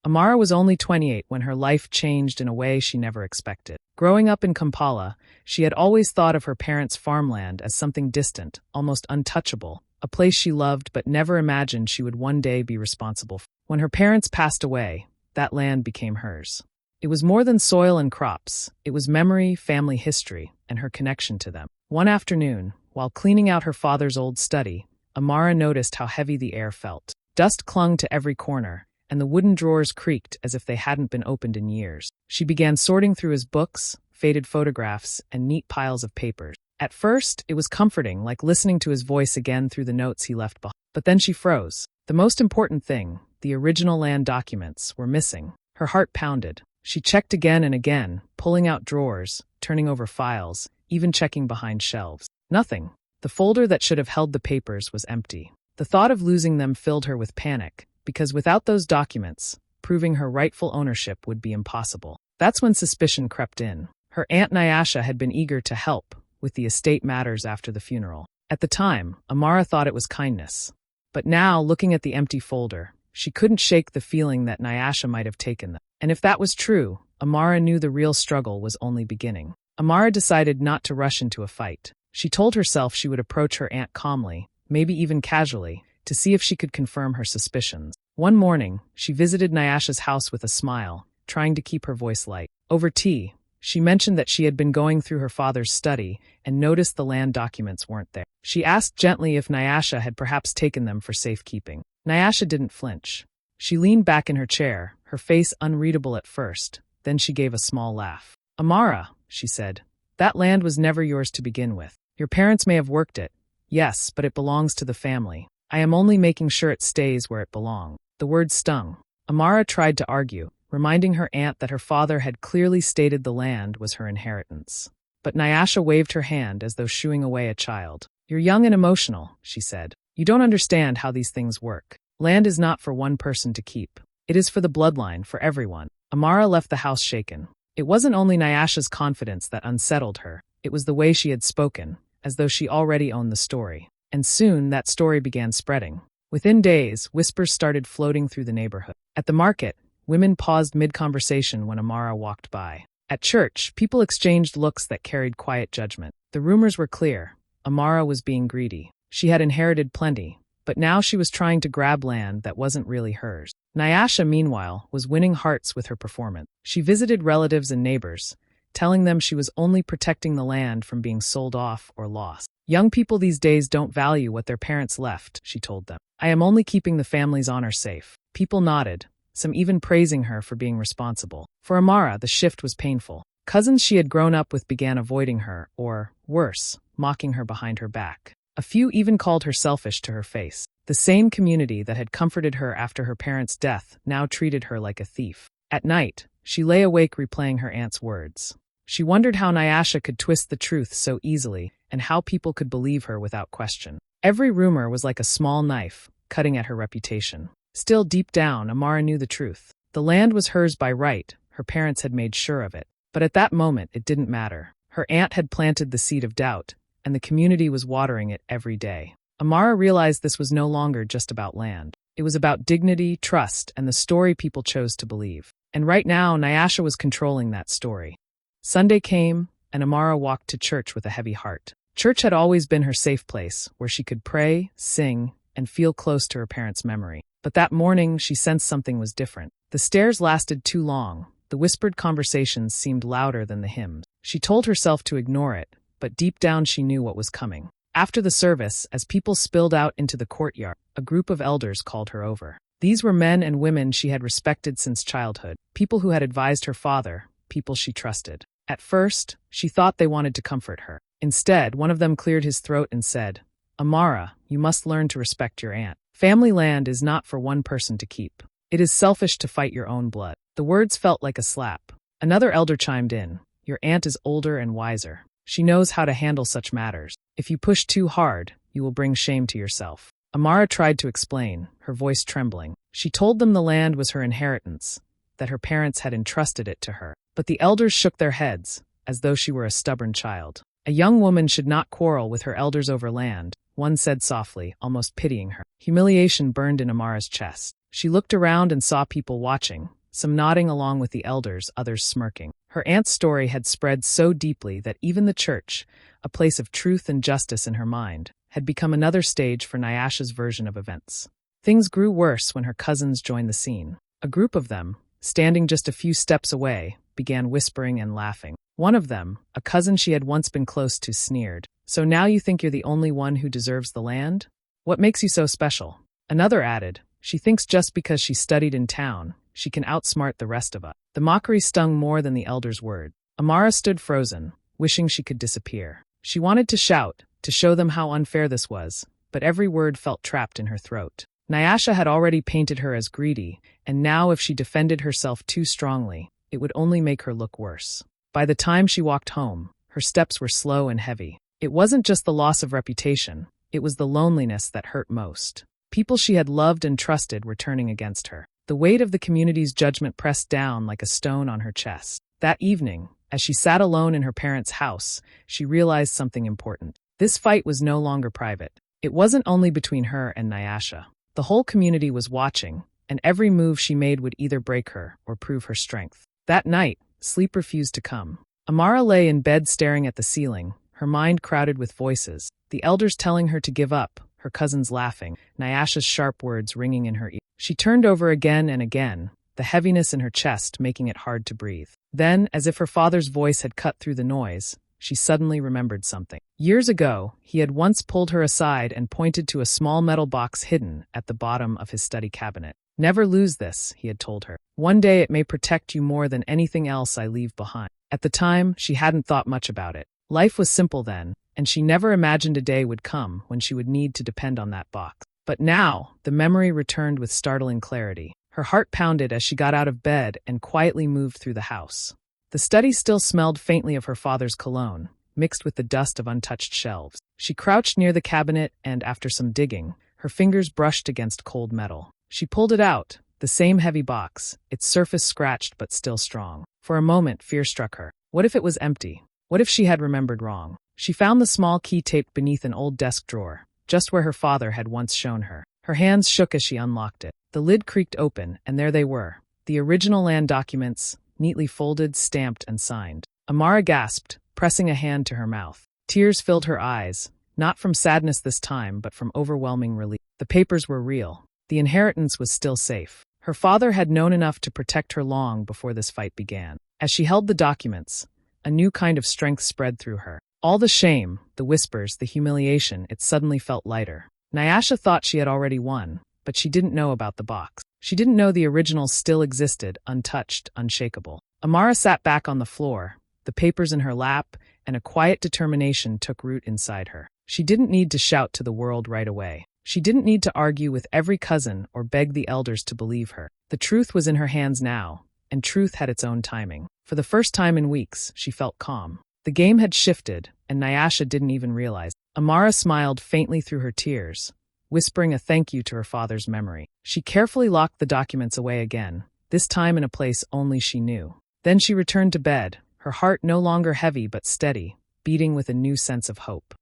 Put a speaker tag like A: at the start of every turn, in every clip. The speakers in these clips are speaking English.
A: Amara was only 28 when her life changed in a way she never expected. Growing up in Kampala, she had always thought of her parents' farmland as something distant, almost untouchable, a place she loved but never imagined she would one day be responsible for. When her parents passed away, that land became hers. It was more than soil and crops. It was memory, family history, and her connection to them. One afternoon, while cleaning out her father's old study, Amara noticed how heavy the air felt. Dust clung to every corner, and the wooden drawers creaked as if they hadn't been opened in years. She began sorting through his books, faded photographs, and neat piles of papers. At first, it was comforting, like listening to his voice again through the notes he left behind. But then she froze. The most important thing, the original land documents, were missing. Her heart pounded. She checked again and again, pulling out drawers, turning over files, even checking behind shelves. Nothing. The folder that should have held the papers was empty. The thought of losing them filled her with panic, because without those documents, proving her rightful ownership would be impossible. That's when suspicion crept in. Her aunt Nyasha had been eager to help with the estate matters after the funeral. At the time, Amara thought it was kindness. But now, looking at the empty folder, she couldn't shake the feeling that Nyasha might have taken them. And if that was true, Amara knew the real struggle was only beginning. Amara decided not to rush into a fight. She told herself she would approach her aunt calmly, maybe even casually, to see if she could confirm her suspicions. One morning, she visited Nyasha's house with a smile, trying to keep her voice light. Over tea, she mentioned that she had been going through her father's study and noticed the land documents weren't there. She asked gently if Nyasha had perhaps taken them for safekeeping. Nyasha didn't flinch. She leaned back in her chair, her face unreadable at first. Then she gave a small laugh. "Amara," she said, "that land was never yours to begin with. Your parents may have worked it. Yes, but it belongs to the family. I am only making sure it stays where it belongs." The word stung. Amara tried to argue, reminding her aunt that her father had clearly stated the land was her inheritance. But Nyasha waved her hand as though shooing away a child. "You're young and emotional," she said. "You don't understand how these things work. Land is not for one person to keep. It is for the bloodline, for everyone." Amara left the house shaken. It wasn't only Nyasha's confidence that unsettled her, it was the way she had spoken, as though she already owned the story. And soon that story began spreading. Within days, whispers started floating through the neighborhood. At the market, women paused mid-conversation when Amara walked by. At church, people exchanged looks that carried quiet judgment. The rumors were clear. Amara was being greedy. She had inherited plenty, but now she was trying to grab land that wasn't really hers. Nyasha, meanwhile, was winning hearts with her performance. She visited relatives and neighbors, telling them she was only protecting the land from being sold off or lost. "Young people these days don't value what their parents left," she told them. "I am only keeping the family's honor safe." People nodded, some even praising her for being responsible. For Amara, the shift was painful. Cousins she had grown up with began avoiding her, or, worse, mocking her behind her back. A few even called her selfish to her face. The same community that had comforted her after her parents' death now treated her like a thief. At night, she lay awake replaying her aunt's words. She wondered how Nyasha could twist the truth so easily and how people could believe her without question. Every rumor was like a small knife, cutting at her reputation. Still, deep down, Amara knew the truth. The land was hers by right, her parents had made sure of it. But at that moment, it didn't matter. Her aunt had planted the seed of doubt, and the community was watering it every day. Amara realized this was no longer just about land. It was about dignity, trust, and the story people chose to believe. And right now, Nyasha was controlling that story. Sunday came, and Amara walked to church with a heavy heart. Church had always been her safe place, where she could pray, sing, and feel close to her parents' memory. But that morning, she sensed something was different. The stares lasted too long. The whispered conversations seemed louder than the hymns. She told herself to ignore it, but deep down she knew what was coming. After the service, as people spilled out into the courtyard, a group of elders called her over. These were men and women she had respected since childhood, people who had advised her father, people she trusted. At first, she thought they wanted to comfort her. Instead, one of them cleared his throat and said, "Amara, you must learn to respect your aunt. Family land is not for one person to keep. It is selfish to fight your own blood." The words felt like a slap. Another elder chimed in, "Your aunt is older and wiser. She knows how to handle such matters. If you push too hard, you will bring shame to yourself." Amara tried to explain, her voice trembling. She told them the land was her inheritance, that her parents had entrusted it to her. But the elders shook their heads, as though she were a stubborn child. A young woman should not quarrel with her elders over land, one said softly, almost pitying her. Humiliation burned in Amara's chest. She looked around and saw people watching, some nodding along with the elders, others smirking. Her aunt's story had spread so deeply that even the church, a place of truth and justice in her mind, had become another stage for Nyasha's version of events. Things grew worse when her cousins joined the scene. A group of them, standing just a few steps away, began whispering and laughing. One of them, a cousin she had once been close to, sneered. "So now you think you're the only one who deserves the land? What makes you so special?" Another added, "She thinks just because she studied in town, she can outsmart the rest of us." The mockery stung more than the elder's word. Amara stood frozen, wishing she could disappear. She wanted to shout, to show them how unfair this was, but every word felt trapped in her throat. Nyasha had already painted her as greedy, and now if she defended herself too strongly, it would only make her look worse. By the time she walked home, her steps were slow and heavy. It wasn't just the loss of reputation, it was the loneliness that hurt most. People she had loved and trusted were turning against her. The weight of the community's judgment pressed down like a stone on her chest. That evening, as she sat alone in her parents' house, she realized something important. This fight was no longer private. It wasn't only between her and Nyasha. The whole community was watching, and every move she made would either break her or prove her strength. That night, sleep refused to come. Amara lay in bed staring at the ceiling, her mind crowded with voices, the elders telling her to give up, her cousins laughing, Nyasha's sharp words ringing in her ear. She turned over again and again, the heaviness in her chest making it hard to breathe. Then, as if her father's voice had cut through the noise, she suddenly remembered something. Years ago, he had once pulled her aside and pointed to a small metal box hidden at the bottom of his study cabinet. "Never lose this," he had told her. "One day it may protect you more than anything else I leave behind." At the time, she hadn't thought much about it. Life was simple then, and she never imagined a day would come when she would need to depend on that box. But now, the memory returned with startling clarity. Her heart pounded as she got out of bed and quietly moved through the house. The study still smelled faintly of her father's cologne, mixed with the dust of untouched shelves. She crouched near the cabinet and, after some digging, her fingers brushed against cold metal. She pulled it out, the same heavy box, its surface scratched but still strong. For a moment, fear struck her. What if it was empty? What if she had remembered wrong? She found the small key taped beneath an old desk drawer, just where her father had once shown her. Her hands shook as she unlocked it. The lid creaked open, and there they were, the original land documents, neatly folded, stamped, and signed. Amara gasped, pressing a hand to her mouth. Tears filled her eyes, not from sadness this time, but from overwhelming relief. The papers were real. The inheritance was still safe. Her father had known enough to protect her long before this fight began. As she held the documents, a new kind of strength spread through her. All the shame, the whispers, the humiliation, it suddenly felt lighter. Nyasha thought she had already won, but she didn't know about the box. She didn't know the original still existed, untouched, unshakable. Amara sat back on the floor, the papers in her lap, and a quiet determination took root inside her. She didn't need to shout to the world right away. She didn't need to argue with every cousin or beg the elders to believe her. The truth was in her hands now, and truth had its own timing. For the first time in weeks, she felt calm. The game had shifted, and Nyasha didn't even realize. Amara smiled faintly through her tears, whispering a thank you to her father's memory. She carefully locked the documents away again, this time in a place only she knew. Then she returned to bed, her heart no longer heavy but steady, beating with a new sense of hope.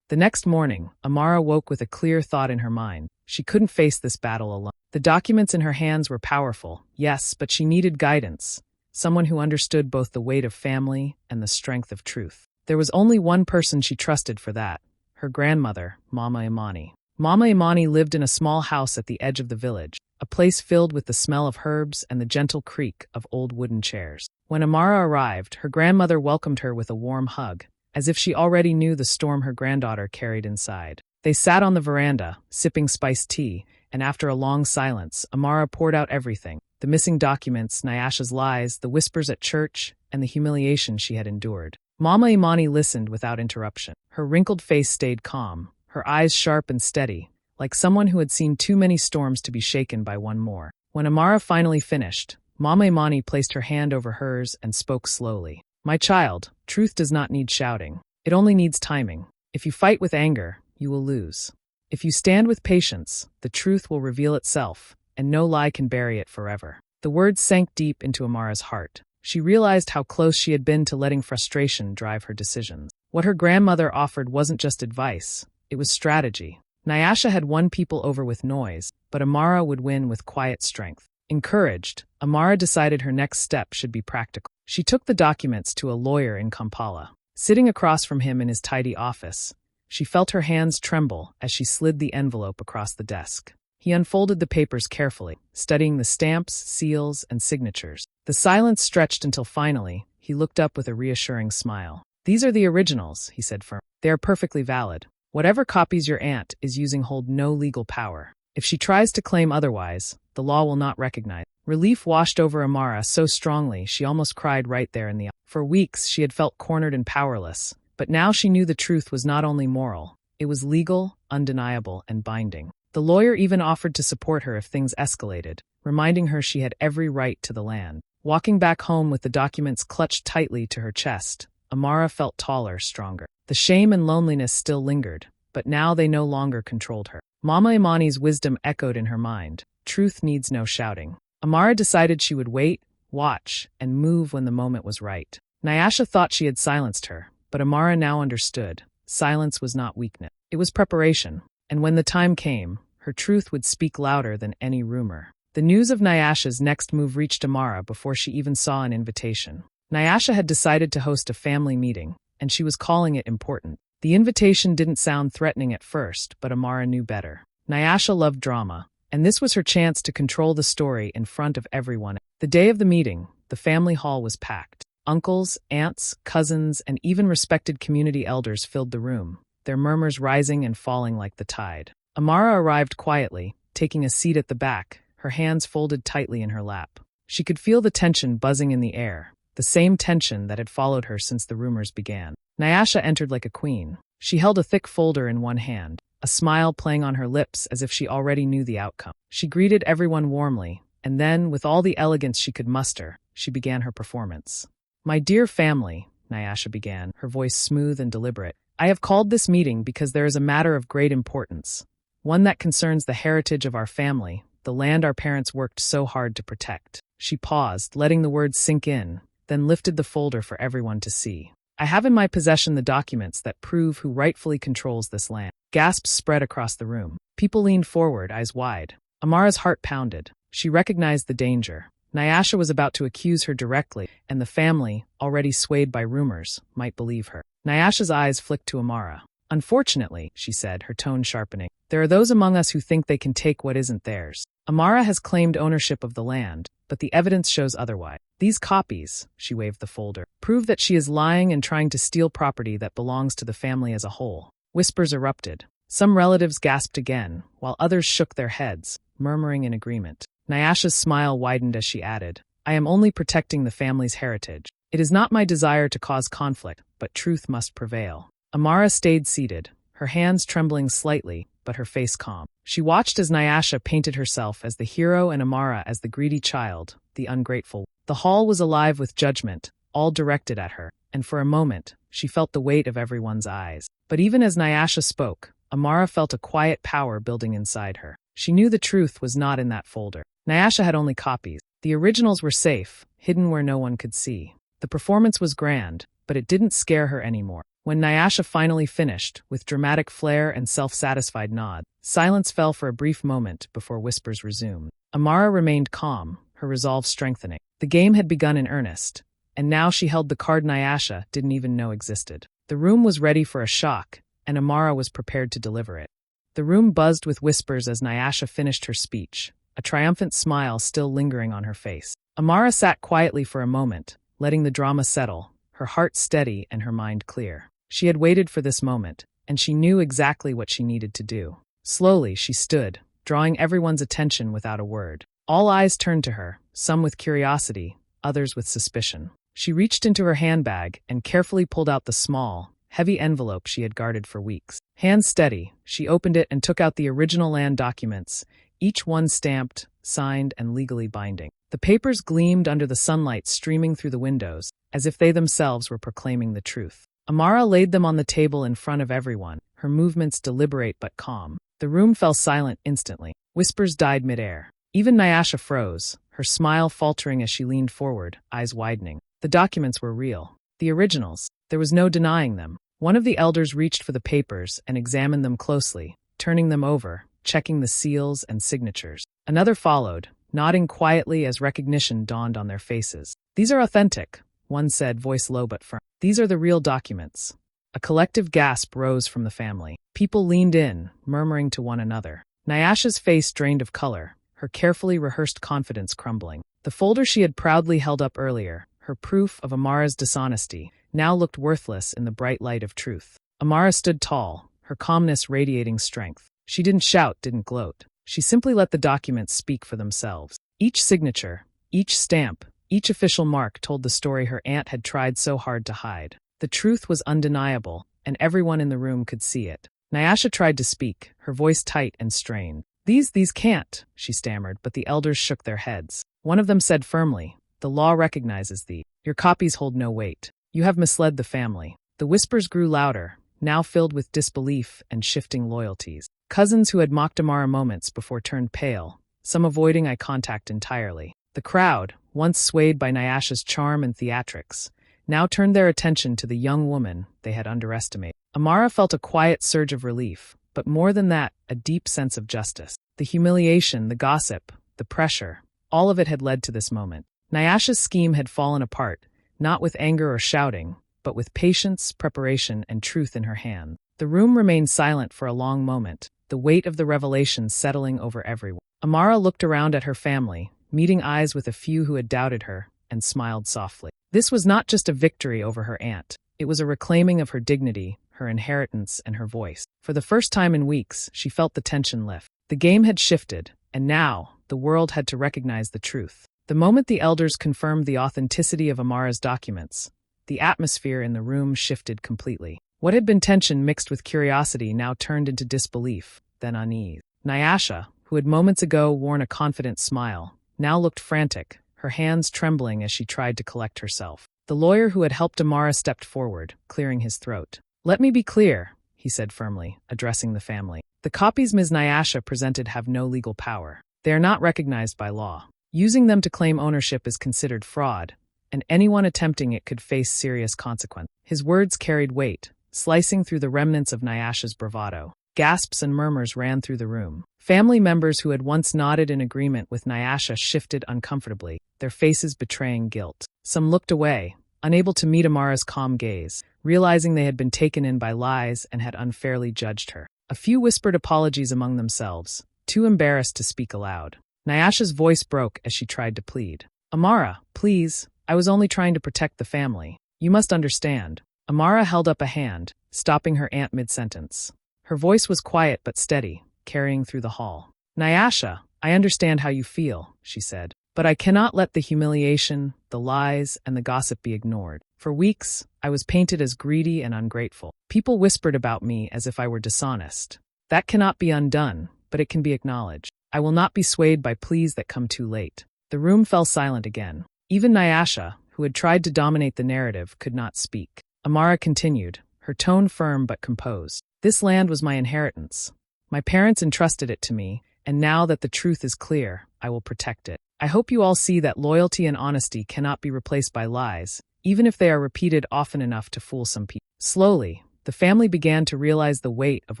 A: The next morning, Amara woke with a clear thought in her mind. She couldn't face this battle alone. The documents in her hands were powerful, yes, but she needed guidance, someone who understood both the weight of family and the strength of truth. There was only one person she trusted for that, her grandmother, Mama Imani. Mama Imani lived in a small house at the edge of the village, a place filled with the smell of herbs and the gentle creak of old wooden chairs. When Amara arrived, her grandmother welcomed her with a warm hug, as if she already knew the storm her granddaughter carried inside. They sat on the veranda, sipping spiced tea, and after a long silence, Amara poured out everything: the missing documents, Nyasha's lies, the whispers at church, and the humiliation she had endured. Mama Imani listened without interruption. Her wrinkled face stayed calm, her eyes sharp and steady, like someone who had seen too many storms to be shaken by one more. When Amara finally finished, Mama Imani placed her hand over hers and spoke slowly. "My child, truth does not need shouting. It only needs timing. If you fight with anger, you will lose. If you stand with patience, the truth will reveal itself, and no lie can bury it forever." The words sank deep into Amara's heart. She realized how close she had been to letting frustration drive her decisions. What her grandmother offered wasn't just advice, it was strategy. Nyasha had won people over with noise, but Amara would win with quiet strength. Encouraged, Amara decided her next step should be practical. She took the documents to a lawyer in Kampala. Sitting across from him in his tidy office, she felt her hands tremble as she slid the envelope across the desk. He unfolded the papers carefully, studying the stamps, seals, and signatures. The silence stretched until finally, he looked up with a reassuring smile. "These are the originals," he said firmly. "They are perfectly valid. Whatever copies your aunt is using hold no legal power. If she tries to claim otherwise, the law will not recognize." Relief washed over Amara so strongly she almost cried right there in the office. For weeks she had felt cornered and powerless, but now she knew the truth was not only moral, it was legal, undeniable, and binding. The lawyer even offered to support her if things escalated, reminding her she had every right to the land. Walking back home with the documents clutched tightly to her chest, Amara felt taller, stronger. The shame and loneliness still lingered, but now they no longer controlled her. Mama Imani's wisdom echoed in her mind. Truth needs no shouting. Amara decided she would wait, watch, and move when the moment was right. Nyasha thought she had silenced her, but Amara now understood. Silence was not weakness. It was preparation, and when the time came, her truth would speak louder than any rumor. The news of Nyasha's next move reached Amara before she even saw an invitation. Nyasha had decided to host a family meeting, and she was calling it important. The invitation didn't sound threatening at first, but Amara knew better. Nyasha loved drama, and this was her chance to control the story in front of everyone. The day of the meeting, the family hall was packed. Uncles, aunts, cousins, and even respected community elders filled the room, their murmurs rising and falling like the tide. Amara arrived quietly, taking a seat at the back, her hands folded tightly in her lap. She could feel the tension buzzing in the air, the same tension that had followed her since the rumors began. Nyasha entered like a queen. She held a thick folder in one hand, a smile playing on her lips as if she already knew the outcome. She greeted everyone warmly, and then, with all the elegance she could muster, she began her performance. "My dear family," Nyasha began, her voice smooth and deliberate, "I have called this meeting because there is a matter of great importance, one that concerns the heritage of our family, the land our parents worked so hard to protect." She paused, letting the words sink in, then lifted the folder for everyone to see. "I have in my possession the documents that prove who rightfully controls this land." Gasps spread across the room. People leaned forward, eyes wide. Amara's heart pounded. She recognized the danger. Nyasha was about to accuse her directly, and the family, already swayed by rumors, might believe her. Nyasha's eyes flicked to Amara. "Unfortunately," she said, her tone sharpening, "there are those among us who think they can take what isn't theirs. Amara has claimed ownership of the land, but the evidence shows otherwise. These copies," she waved the folder, "prove that she is lying and trying to steal property that belongs to the family as a whole." Whispers erupted. Some relatives gasped again, while others shook their heads, murmuring in agreement. Nyasha's smile widened as she added, "I am only protecting the family's heritage. It is not my desire to cause conflict, but truth must prevail." Amara stayed seated, her hands trembling slightly, but her face calm. She watched as Nyasha painted herself as the hero and Amara as the greedy child, the ungrateful. The hall was alive with judgment, all directed at her, and for a moment, she felt the weight of everyone's eyes. But even as Nyasha spoke, Amara felt a quiet power building inside her. She knew the truth was not in that folder. Nyasha had only copies. The originals were safe, hidden where no one could see. The performance was grand, but it didn't scare her anymore. When Nyasha finally finished, with dramatic flair and self-satisfied nod, silence fell for a brief moment before whispers resumed. Amara remained calm, her resolve strengthening. The game had begun in earnest, and now she held the card Nyasha didn't even know existed. The room was ready for a shock, and Amara was prepared to deliver it. The room buzzed with whispers as Nyasha finished her speech, a triumphant smile still lingering on her face. Amara sat quietly for a moment, letting the drama settle, her heart steady and her mind clear. She had waited for this moment, and she knew exactly what she needed to do. Slowly, she stood, drawing everyone's attention without a word. All eyes turned to her, some with curiosity, others with suspicion. She reached into her handbag and carefully pulled out the small, heavy envelope she had guarded for weeks. Hands steady, she opened it and took out the original land documents, each one stamped, signed, and legally binding. The papers gleamed under the sunlight streaming through the windows, as if they themselves were proclaiming the truth. Amara laid them on the table in front of everyone, her movements deliberate but calm. The room fell silent instantly. Whispers died midair. Even Nyasha froze, her smile faltering as she leaned forward, eyes widening. The documents were real. The originals. There was no denying them. One of the elders reached for the papers and examined them closely, turning them over, checking the seals and signatures. Another followed, nodding quietly as recognition dawned on their faces. "These are authentic," one said, voice low but firm. "These are the real documents." A collective gasp rose from the family. People leaned in, murmuring to one another. Nyasha's face drained of color, her carefully rehearsed confidence crumbling. The folder she had proudly held up earlier, her proof of Amara's dishonesty, now looked worthless in the bright light of truth. Amara stood tall, her calmness radiating strength. She didn't shout, didn't gloat. She simply let the documents speak for themselves. Each signature, each stamp, each official mark told the story her aunt had tried so hard to hide. The truth was undeniable, and everyone in the room could see it. Nyasha tried to speak, her voice tight and strained. These can't," she stammered, but the elders shook their heads. One of them said firmly, "The law recognizes thee. Your copies hold no weight. You have misled the family." The whispers grew louder, now filled with disbelief and shifting loyalties. Cousins who had mocked Amara moments before turned pale, some avoiding eye contact entirely. The crowd, once swayed by Nyasha's charm and theatrics, now turned their attention to the young woman they had underestimated. Amara felt a quiet surge of relief, but more than that, a deep sense of justice. The humiliation, the gossip, the pressure, all of it had led to this moment. Nyasha's scheme had fallen apart, not with anger or shouting, but with patience, preparation, and truth in her hand. The room remained silent for a long moment, the weight of the revelation settling over everyone. Amara looked around at her family, meeting eyes with a few who had doubted her, and smiled softly. This was not just a victory over her aunt. It was a reclaiming of her dignity, her inheritance, and her voice. For the first time in weeks, she felt the tension lift. The game had shifted, and now, the world had to recognize the truth. The moment the elders confirmed the authenticity of Amara's documents, the atmosphere in the room shifted completely. What had been tension mixed with curiosity now turned into disbelief, then unease. Nyasha, who had moments ago worn a confident smile, now looked frantic, her hands trembling as she tried to collect herself. The lawyer who had helped Amara stepped forward, clearing his throat. "Let me be clear," he said firmly, addressing the family. "The copies Ms. Nyasha presented have no legal power. They are not recognized by law. Using them to claim ownership is considered fraud, and anyone attempting it could face serious consequence." His words carried weight, slicing through the remnants of Nyasha's bravado. Gasps and murmurs ran through the room. Family members who had once nodded in agreement with Nyasha shifted uncomfortably, their faces betraying guilt. Some looked away, unable to meet Amara's calm gaze, realizing they had been taken in by lies and had unfairly judged her. A few whispered apologies among themselves, too embarrassed to speak aloud. Nyasha's voice broke as she tried to plead. "Amara, please, I was only trying to protect the family. You must understand." Amara held up a hand, stopping her aunt mid-sentence. Her voice was quiet but steady, carrying through the hall. "Nyasha, I understand how you feel," she said, "but I cannot let the humiliation, the lies, and the gossip be ignored. For weeks, I was painted as greedy and ungrateful. People whispered about me as if I were dishonest. That cannot be undone, but it can be acknowledged. I will not be swayed by pleas that come too late." The room fell silent again. Even Nyasha, who had tried to dominate the narrative, could not speak. Amara continued, her tone firm but composed. "This land was my inheritance. My parents entrusted it to me, and now that the truth is clear, I will protect it. I hope you all see that loyalty and honesty cannot be replaced by lies, even if they are repeated often enough to fool some people." Slowly, the family began to realize the weight of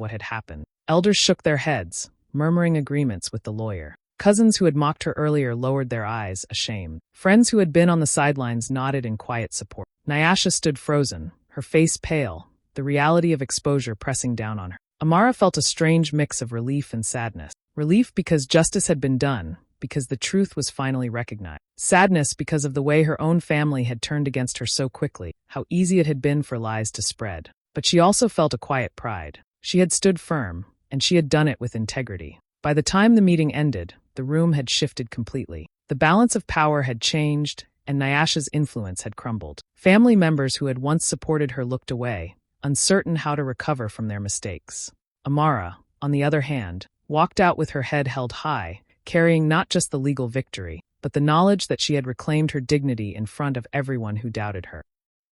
A: what had happened. Elders shook their heads, murmuring agreements with the lawyer. Cousins who had mocked her earlier lowered their eyes, ashamed. Friends who had been on the sidelines nodded in quiet support. Nyasha stood frozen, her face pale, the reality of exposure pressing down on her. Amara felt a strange mix of relief and sadness. Relief because justice had been done, because the truth was finally recognized. Sadness because of the way her own family had turned against her so quickly, how easy it had been for lies to spread. But she also felt a quiet pride. She had stood firm, and she had done it with integrity. By the time the meeting ended, the room had shifted completely. The balance of power had changed, and Nyasha's influence had crumbled. Family members who had once supported her looked away, uncertain how to recover from their mistakes. Amara, on the other hand, walked out with her head held high, carrying not just the legal victory, but the knowledge that she had reclaimed her dignity in front of everyone who doubted her.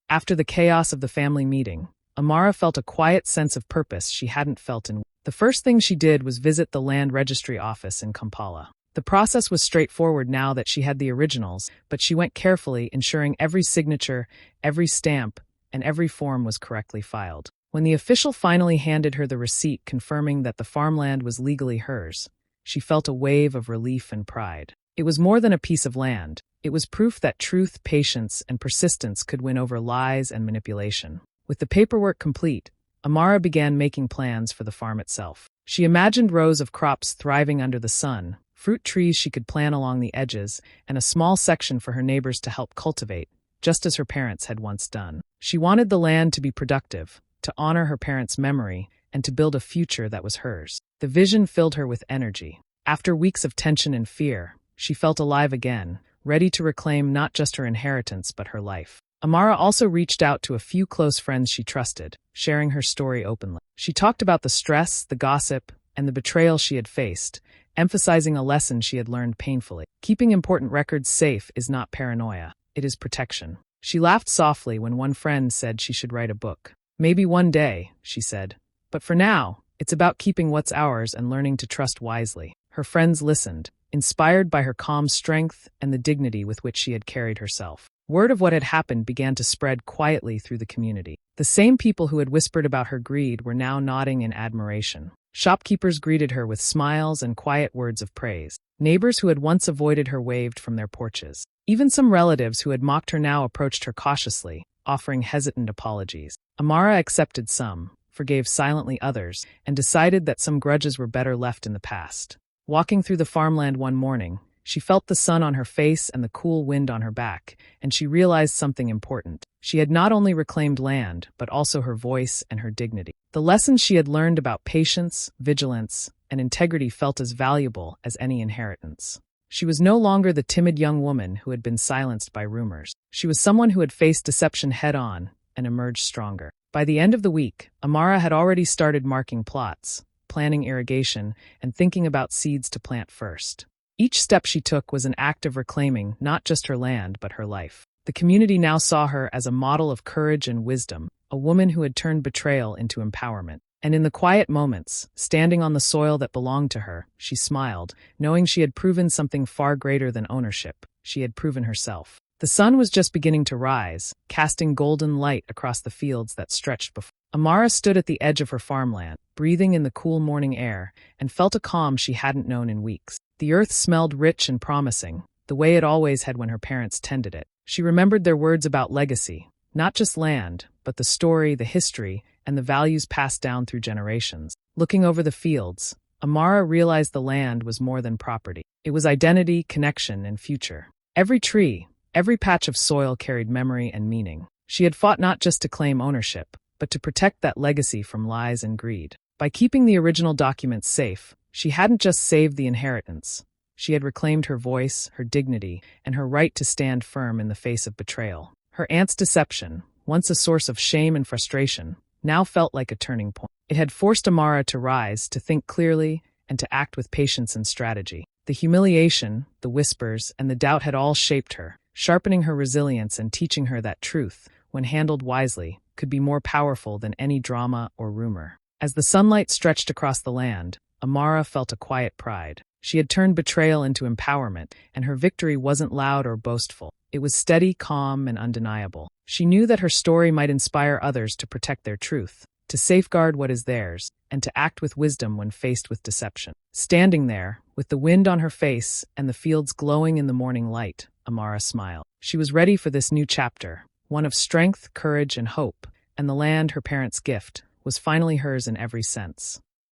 A: After the chaos of the family meeting, Amara felt a quiet sense of purpose she hadn't felt in. The first thing she did was visit the land registry office in Kampala. The process was straightforward now that she had the originals, but she went carefully, ensuring every signature, every stamp, and every form was correctly filed. When the official finally handed her the receipt confirming that the farmland was legally hers, she felt a wave of relief and pride. It was more than a piece of land. It was proof that truth, patience, and persistence could win over lies and manipulation. With the paperwork complete, Amara began making plans for the farm itself. She imagined rows of crops thriving under the sun, fruit trees she could plant along the edges, and a small section for her neighbors to help cultivate, just as her parents had once done. She wanted the land to be productive, to honor her parents' memory, and to build a future that was hers. The vision filled her with energy. After weeks of tension and fear, she felt alive again, ready to reclaim not just her inheritance but her life. Amara also reached out to a few close friends she trusted, sharing her story openly. She talked about the stress, the gossip, and the betrayal she had faced, emphasizing a lesson she had learned painfully. Keeping important records safe is not paranoia, it is protection. She laughed softly when one friend said she should write a book. Maybe one day, she said. But for now, it's about keeping what's ours and learning to trust wisely. Her friends listened, inspired by her calm strength and the dignity with which she had carried herself. Word of what had happened began to spread quietly through the community. The same people who had whispered about her greed were now nodding in admiration. Shopkeepers greeted her with smiles and quiet words of praise. Neighbors who had once avoided her waved from their porches. Even some relatives who had mocked her now approached her cautiously, offering hesitant apologies. Amara accepted some, forgave silently others, and decided that some grudges were better left in the past. Walking through the farmland one morning, she felt the sun on her face and the cool wind on her back, and she realized something important. She had not only reclaimed land, but also her voice and her dignity. The lessons she had learned about patience, vigilance, and integrity felt as valuable as any inheritance. She was no longer the timid young woman who had been silenced by rumors. She was someone who had faced deception head-on and emerged stronger. By the end of the week, Amara had already started marking plots, planning irrigation, and thinking about seeds to plant first. Each step she took was an act of reclaiming not just her land, but her life. The community now saw her as a model of courage and wisdom, a woman who had turned betrayal into empowerment. And in the quiet moments, standing on the soil that belonged to her, she smiled, knowing she had proven something far greater than ownership. She had proven herself. The sun was just beginning to rise, casting golden light across the fields that stretched before. Amara stood at the edge of her farmland, breathing in the cool morning air, and felt a calm she hadn't known in weeks. The earth smelled rich and promising, the way it always had when her parents tended it. She remembered their words about legacy, not just land, but the story, the history, and the values passed down through generations. Looking over the fields, Amara realized the land was more than property. It was identity, connection, and future. Every tree, every patch of soil carried memory and meaning. She had fought not just to claim ownership, but to protect that legacy from lies and greed. By keeping the original documents safe, she hadn't just saved the inheritance. She had reclaimed her voice, her dignity, and her right to stand firm in the face of betrayal. Her aunt's deception, once a source of shame and frustration, now felt like a turning point. It had forced Amara to rise, to think clearly, and to act with patience and strategy. The humiliation, the whispers, and the doubt had all shaped her, sharpening her resilience and teaching her that truth, when handled wisely, could be more powerful than any drama or rumor. As the sunlight stretched across the land, Amara felt a quiet pride. She had turned betrayal into empowerment, and her victory wasn't loud or boastful. It was steady, calm, and undeniable. She knew that her story might inspire others to protect their truth, to safeguard what is theirs, and to act with wisdom when faced with deception. Standing there, with the wind on her face and the fields glowing in the morning light, Amara smiled. She was ready for this new chapter, one of strength, courage, and hope, and the land, her parents' gift, was finally hers in every sense.